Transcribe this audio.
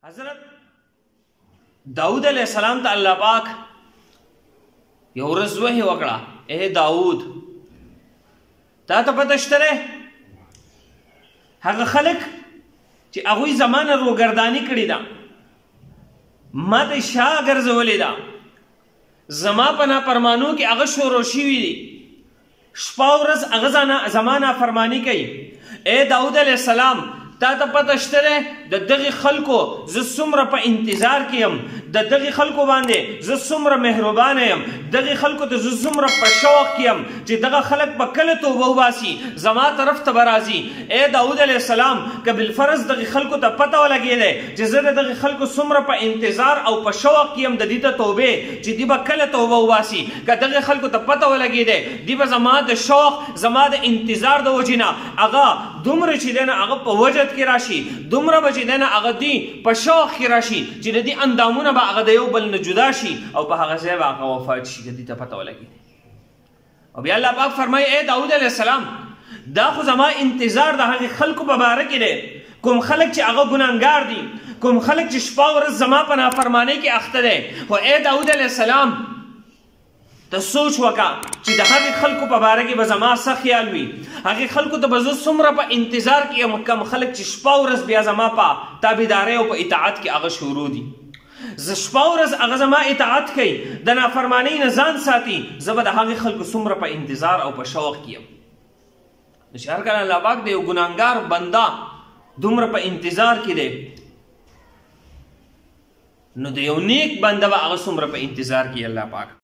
حضرت داؤد علیہ السلام ته الله پاک یو ورځ وحی وکړه، اے داؤد تا ته پته شته هغه خلک چې هغوی زمانه روګرداني کړې ده، ما ته شا ګرځولې ده، زما په نافرمانو کې هغه شروع شوي دي، شپه ورځ هغه زما نافرماني کوي. اے داؤد علیہ السلام تا ته پته شته د دغه خلکو زه څومره په انتظار کې یم، د دغه خلکو باندې زه څومره مهربانه یم، دغه خلکو ته زه څومره په شوق کې یم چې دغه خلک به کله توبه وباسي زما طرف ته به راځي. اے داؤد علیہ السلام که بالفرض دغه خلکو ته پته ولګېدی چې زه د دغه خلکو څومره په انتظار او په شوق کې یم د دې ته توبې چې دوی به کله توبه وباسي، که دغه خلکو ته پته ولګېدی دوی به زما د شوق زما د انتظار د وجې نه هغه دومره چې دی نه هغه په وجد کې راشي، دومره به چې دی نه هغه دوی په شوق کې راشي چې د دې اندامونه به هغه د یو بل نه جدا شي او په هغه ځای به هغه وفات شي، که دوی ته پته ولګېدی. او بیا الله پاک فرمایي اے داؤد علیہ السلام دا خو زما انتظار د هغې خلکو په باره کې دی، کوم خلک چې هغه ګناهګار دي، کوم خلک چې شپه ورځ زما په نافرمانۍ کې اخته دی. خو اے داؤد علیہ السلام ته سوچ وکړه چې د هغې خلکو په باره کې به زما څه خیال وي، هغې خلکو ته به زه څومره په انتظار کې یم، کم خلک چې شپه ورځ بیا زما په تابعدارۍ او په اطاعت کې هغه شروع دي، زه شپه ورځ هغه زما اطاعت کوي، د نافرمانۍ نه ځان ساتي، زه به د هغې خلکو څومره په انتظار او په شوق کې یم. نو چې هر کله الله پاک د یو ګناهګار بنده دومره په انتظار کې دی، نو د یو نیک بنده به هغه څومره په انتظار کې الله پاک